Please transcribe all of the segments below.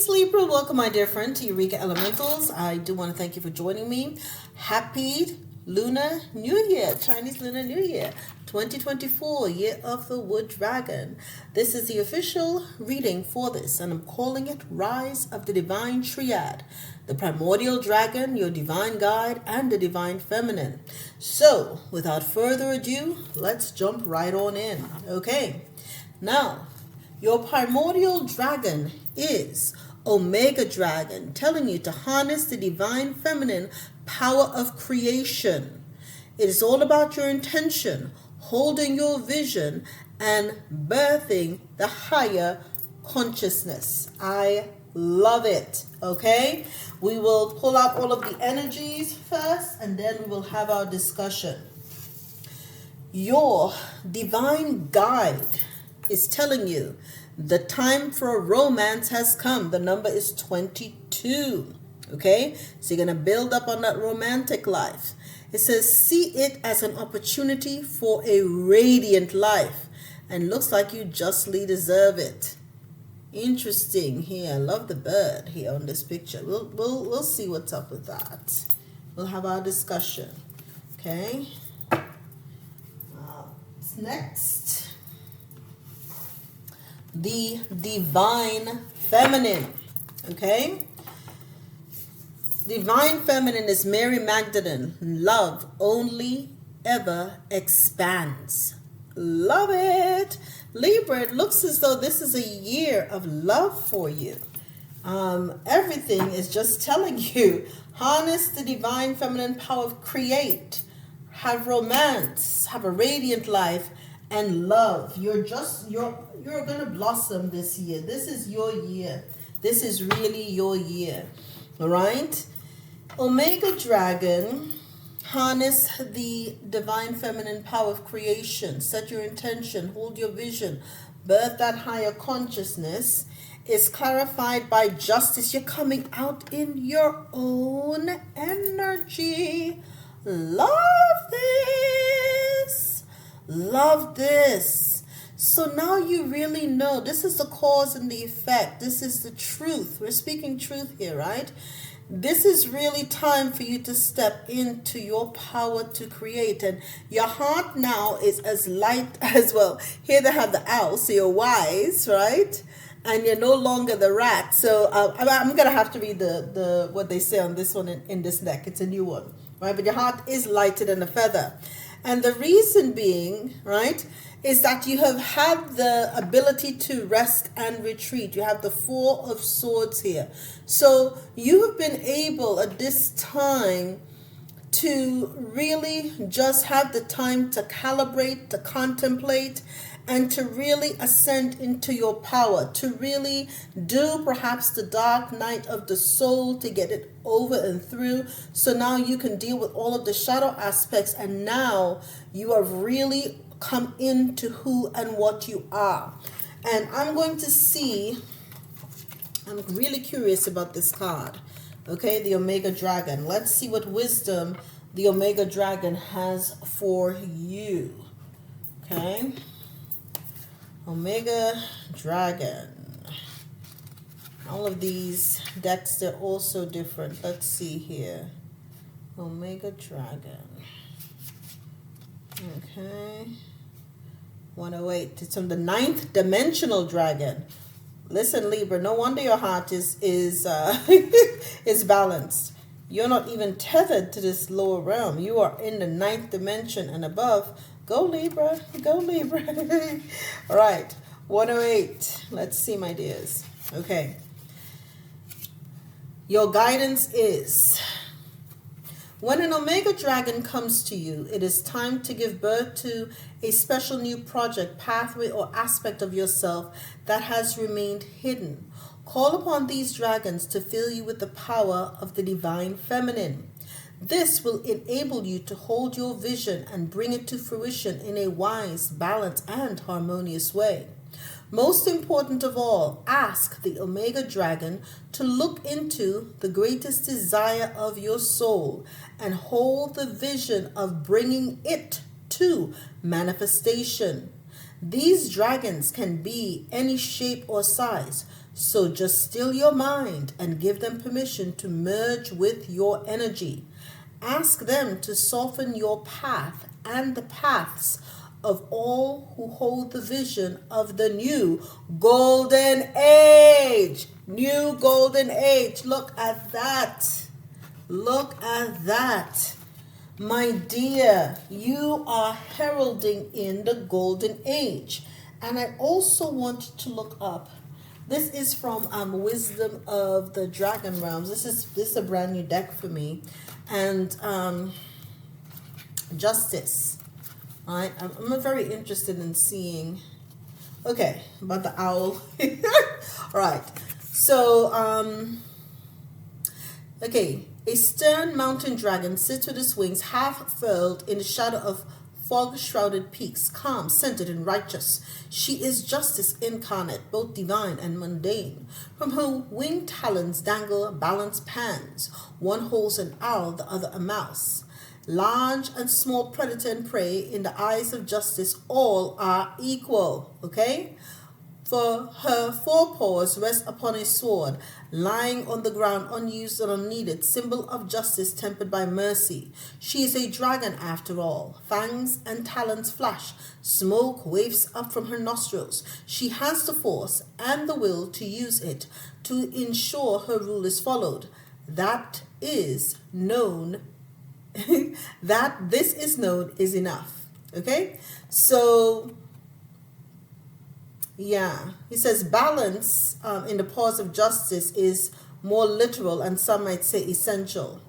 Greetings, Libra. Welcome, my dear friend, to Eureka Elementals. I do want to thank you for joining me. Happy Lunar New Year, Chinese Lunar New Year, 2024, Year of the Wood Dragon. This is the official reading for this, and I'm calling it Rise of the Divine Triad, the Primordial Dragon, your Divine Guide, and the Divine Feminine. So, without further ado, let's jump right on in. Okay, now, your primordial dragon is Omega Dragon, telling you to harness the divine feminine power of creation. It is all about your intention, holding your vision, and birthing the higher consciousness. I love it. Okay? We will pull out all of the energies first, and then we will have our discussion. Your divine guide is telling you the time for a romance has come. The number is 22. Okay? So you're going to build up on that romantic life. It says, see it as an opportunity for a radiant life. And looks like you justly deserve it. Interesting here. I love the bird here on this picture. We'll see what's up with that. We'll have our discussion. Okay? What's next? The divine feminine. Okay? Divine feminine is Mary Magdalene. Love only ever expands. Love it. Libra, it looks as though this is a year of love for you. Everything is just telling you, harness the divine feminine power of create, have romance, have a radiant life, and love. You're going to blossom this year. This is your year. This is really your year. All right? Omega Dragon, harness the divine feminine power of creation. Set your intention. Hold your vision. Birth that higher consciousness. Is clarified by justice. You're coming out in your own energy. Love this. Love this. So now you really know this is the cause and the effect. This is the truth. We're speaking truth here, right? This is really time for you to step into your power to create. And your heart now is as light as well. Here they have the owl, so you're wise, right? And you're no longer the rat. So I'm going to have to read the what they say on this one in this deck. It's a new one, right? But your heart is lighter than a feather. And the reason being, right, is that you have had the ability to rest and retreat. You have the Four of Swords here. So you have been able at this time to really just have the time to calibrate, to contemplate, and to really ascend into your power, to really do perhaps the dark night of the soul, to get it over and through. So now you can deal with all of the shadow aspects, and now you have really come into who and what you are. And I'm going to see, I'm really curious about this card. Okay, the Omega Dragon. Let's see what wisdom the Omega Dragon has for you. Okay. Omega Dragon. All of these decks, they're also different. Let's see here. Omega Dragon. Okay. 108. It's from the 9th dimensional dragon. Listen, Libra, no wonder your heart is is balanced. You're not even tethered to this lower realm. You are in the 9th dimension and above. Go Libra, go Libra. All right, 108. Let's see, my dears. Okay. Your guidance is, when an Omega Dragon comes to you, it is time to give birth to a special new project, pathway, or aspect of yourself that has remained hidden. Call upon these dragons to fill you with the power of the divine feminine. This will enable you to hold your vision and bring it to fruition in a wise, balanced, and harmonious way. Most important of all, ask the Omega Dragon to look into the greatest desire of your soul and hold the vision of bringing it to manifestation. These dragons can be any shape or size, So just still your mind and give them permission to merge with your energy. Ask them to soften your path and the paths of all who hold the vision of the new golden age. New golden age. Look at that. Look at that. My dear, you are heralding in the golden age. And I also want to look up. This is from Wisdom of the Dragon Realms. This is a brand new deck for me. And Justice. Right? I'm very interested in seeing. Okay, about the owl. All right. So, okay. A stern mountain dragon sits with its wings half furled in the shadow of fog-shrouded peaks, calm, centered, and righteous. She is justice incarnate, both divine and mundane. From her winged talons dangle balanced pans. One holds an owl, the other a mouse. Large and small predator and prey, in the eyes of justice, all are equal. Okay? For her forepaws rest upon a sword, lying on the ground unused and unneeded, symbol of justice tempered by mercy. She is a dragon after all. Fangs and talons flash. Smoke wafts up from her nostrils. She has the force and the will to use it to ensure her rule is followed. That is known. That this is known is enough. Okay? So yeah, he says balance in the cause of justice is more literal and some might say essential.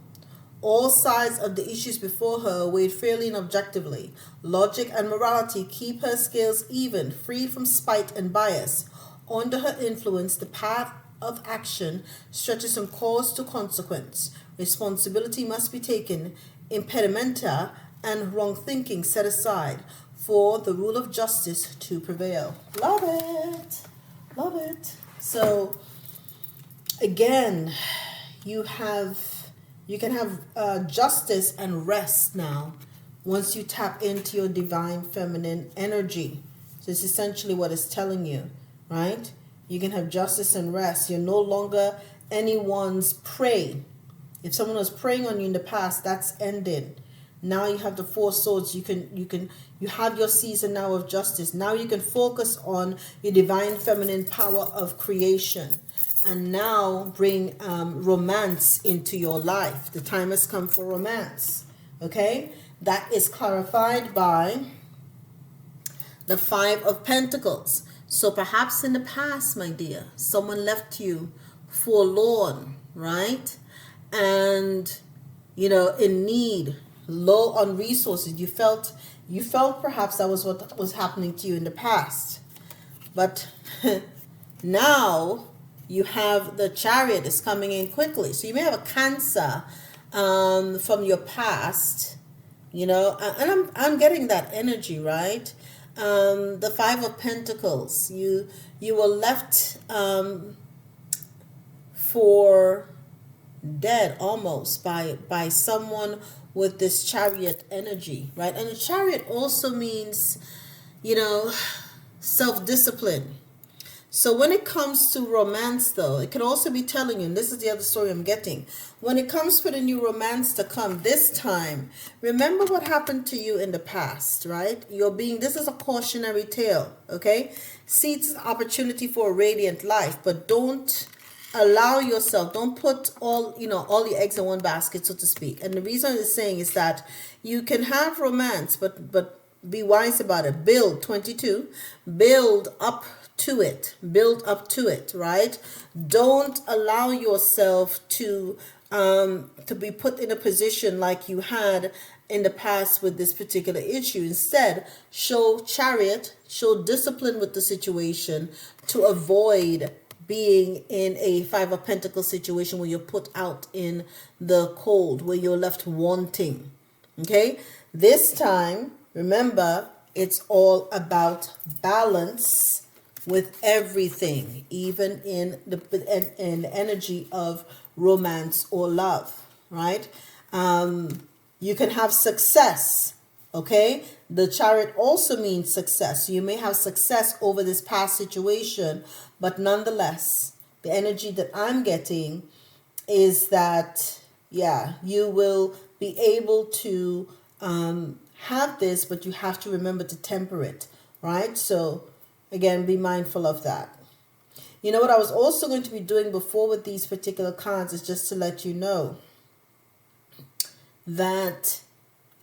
All sides of the issues before her weighed fairly and objectively. Logic and morality keep her scales even, free from spite and bias. Under her influence, the path of action stretches from cause to consequence. Responsibility must be taken, impedimenta and wrong thinking set aside, for the rule of justice to prevail. Love it. Love it. So again, you can have justice and rest now once you tap into your divine feminine energy. So it's essentially what it's telling you, right? You can have justice and rest. You're no longer anyone's prey. If someone was preying on you in the past, that's ended. Now you have the four swords. You have your season now of justice. Now you can focus on your divine feminine power of creation, and now bring romance into your life. The time has come for romance. Okay, that is clarified by the Five of Pentacles. So perhaps in the past, my dear, someone left you forlorn, right? And in need, low on resources. You felt perhaps that was what was happening to you in the past. But now you have the Chariot is coming in quickly. So you may have a Cancer from your past, and I'm getting that energy, right? The Five of Pentacles. You were left for dead almost by someone with this Chariot energy, right? And the Chariot also means, self-discipline. So when it comes to romance, though, it can also be telling you, and this is the other story I'm getting, when it comes for the new romance to come this time, remember what happened to you in the past, right? This is a cautionary tale, okay? See, it's an opportunity for a radiant life, but don't allow yourself, don't put all your eggs in one basket, so to speak. And the reason it's saying is that you can have romance, but be wise about it. Build up to it, right? Don't allow yourself to be put in a position like you had in the past with this particular issue. Instead, show discipline with the situation to avoid being in a Five of Pentacles situation where you're put out in the cold, where you're left wanting. Okay? This time, remember, it's all about balance with everything, even in the energy of romance or love, right? You can have success, okay? The Chariot also means success. You may have success over this past situation, but nonetheless, The energy that I'm getting is that, yeah, you will be able to have this, but you have to remember to temper it, right? So again, be mindful of that. You know what I was also going to be doing before with these particular cards is just to let you know that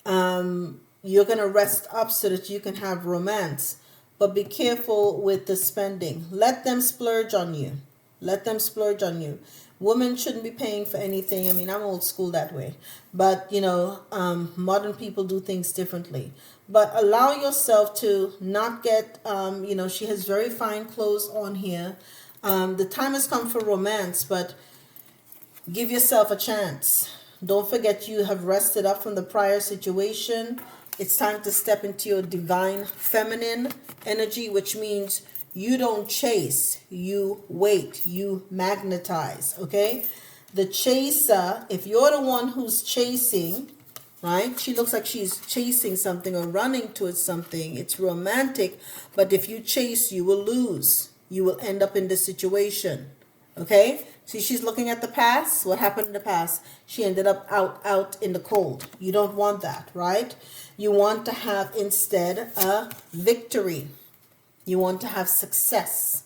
you're going to rest up so that you can have romance. But be careful with the spending. Let them splurge on you. Let them splurge on you. Women shouldn't be paying for anything. I mean, I'm old school that way. But, you know, modern people do things differently. But allow yourself to not get, you know, she has very fine clothes on here. The time has come for romance, but give yourself a chance. Don't forget you have rested up from the prior situation. It's time to step into your divine feminine energy, which means you don't chase, you wait, you magnetize, okay? The chaser, if you're the one who's chasing, right? She looks like she's chasing something or running towards something. It's romantic, but if you chase, you will lose. You will end up in this situation, okay? See, she's looking at the past. What happened in the past? She ended up out in the cold. You don't want that, right? You want to have instead a victory. You want to have success,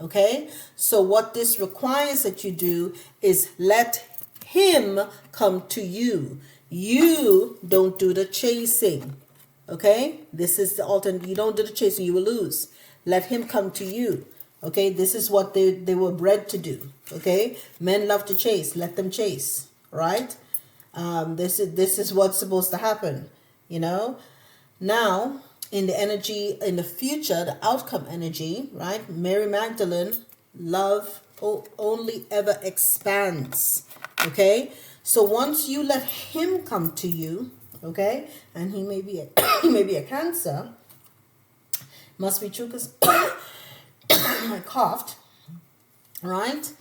okay? So what this requires that you do is let him come to you. You don't do the chasing, okay? This is the alternate. You don't do the chasing, you will lose. Let him come to you, okay? This is what they were bred to do, okay? Men love to chase. Let them chase, right? This is what's supposed to happen, you know? Now, in the energy, in the future, the outcome energy, right? Mary Magdalene, love only ever expands, okay? So once you let him come to you, okay, and he may be he may be a Cancer, must be true because I coughed, right?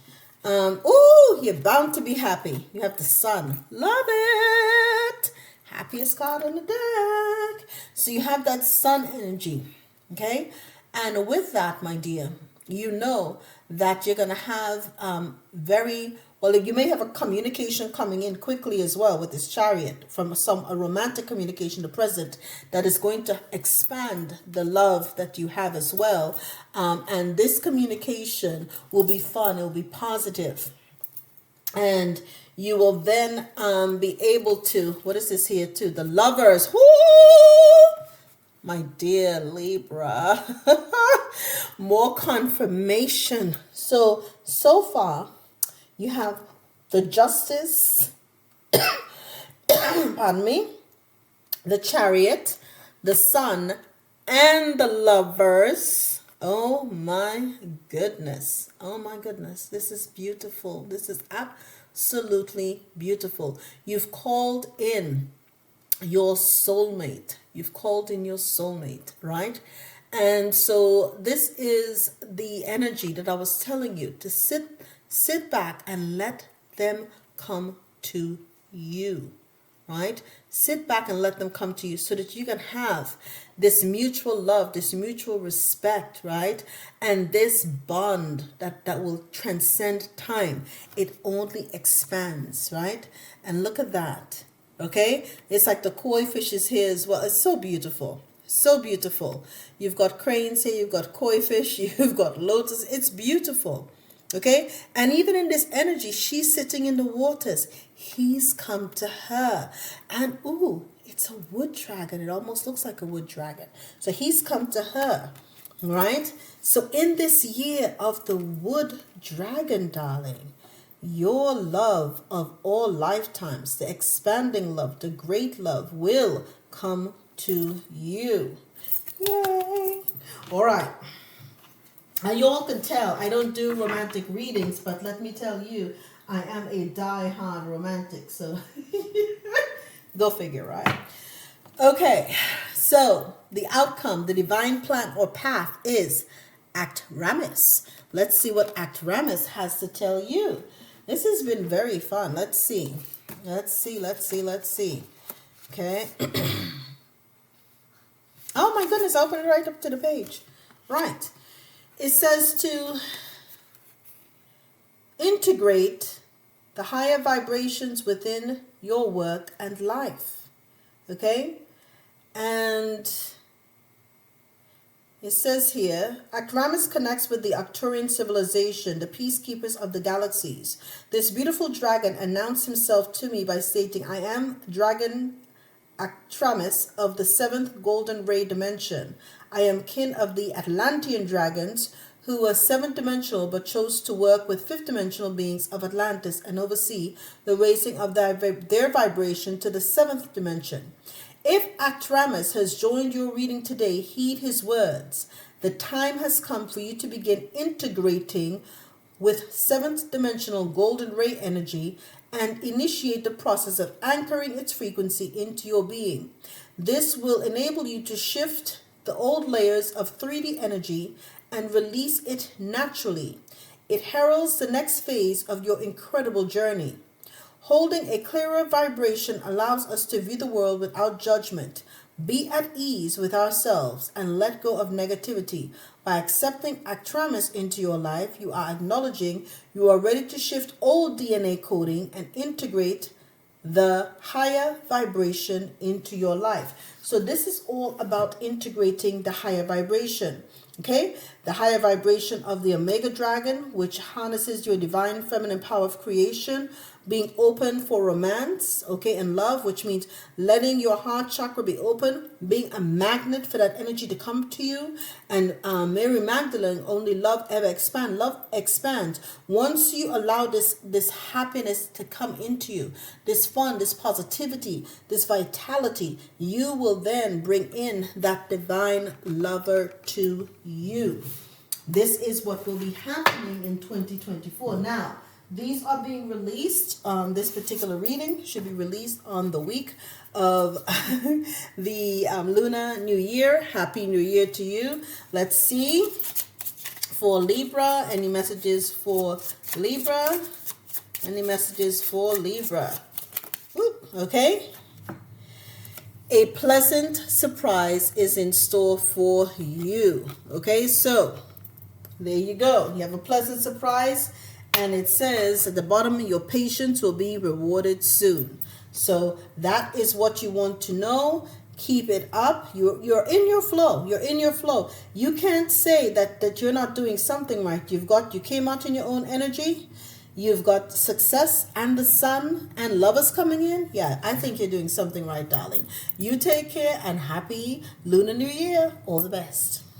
Oh, you're bound to be happy. You have the Sun. Love it. Happiest card on the deck. So you have that Sun energy, okay? And with that, my dear, you know that you're going to have you may have a communication coming in quickly as well with this Chariot from a romantic communication, the present, that is going to expand the love that you have as well. And this communication will be fun. It will be positive. And you will then be able to, what is this here too? The Lovers. Woo! My dear Libra. More confirmation. So far, you have the Justice, pardon me, the Chariot, the Sun, and the Lovers. Oh my goodness. Oh my goodness. This is beautiful. This is absolutely beautiful. You've called in your soulmate. You've called in your soulmate, right? And so this is the energy that I was telling you to sit back and let them come to you, right? Sit back and let them come to you so that you can have this mutual love, this mutual respect, right? And this bond that will transcend time. It only expands, right? And look at that, okay? It's like the koi fish is here as well. It's so beautiful. So beautiful. You've got cranes here, you've got koi fish, you've got lotus. It's beautiful. Okay? And even in this energy, she's sitting in the waters. He's come to her. And ooh, it's a wood dragon. It almost looks like a wood dragon. So he's come to her. Right? So in this year of the wood dragon, darling, your love of all lifetimes, the expanding love, the great love will come to you. Yay! All right. Now you all can tell I don't do romantic readings, but let me tell you, I am a die-hard romantic. So go figure, right? Okay. So the outcome, the divine plan or path is Act Ramis. Let's see what Act Ramis has to tell you. This has been very fun. Let's see. Let's see. Okay. Oh my goodness, I opened it right up to the page. Right. It says to integrate the higher vibrations within your work and life. Okay? And it says here, Akramis connects with the Arcturian civilization, the peacekeepers of the galaxies. This beautiful dragon announced himself to me by stating, I am Dragon Akramis of the 7th Golden Ray dimension. I am kin of the Atlantean dragons, who were 7th dimensional but chose to work with 5th dimensional beings of Atlantis and oversee the raising of their vibration to the 7th dimension. If Atramis has joined your reading today, heed his words. The time has come for you to begin integrating with 7th dimensional golden ray energy and initiate the process of anchoring its frequency into your being. This will enable you to shift the old layers of 3D energy and release it naturally. It heralds the next phase of your incredible journey. Holding a clearer vibration allows us to view the world without judgment, be at ease with ourselves, and let go of negativity. By accepting Atramis into your life, you are acknowledging you are ready to shift old DNA coding and integrate the higher vibration into your life. So this is all about integrating the higher vibration. Okay, the higher vibration of the Omega Dragon, which harnesses your divine feminine power of creation, being open for romance, okay, and love, which means letting your heart chakra be open, being a magnet for that energy to come to you. And Mary Magdalene, only love ever expand. Love expands. Once you allow this happiness to come into you, this fun, this positivity, this vitality, you will then bring in that divine lover to you. This is what will be happening in 2024. Now, these are being released. This particular reading should be released on the week of the Lunar New Year. Happy New Year to you. Let's see. For Libra, any messages for Libra? Any messages for Libra? Whoop, okay. A pleasant surprise is in store for you. Okay, so there you go. You have a pleasant surprise. And it says at the bottom, your patience will be rewarded soon. So that is what you want to know. Keep it up. You're in your flow. You're in your flow. You can't say that you're not doing something right. You came out in your own energy. You've got success and the sun and lovers coming in. Yeah, I think you're doing something right, darling. You take care and happy Lunar New Year. All the best.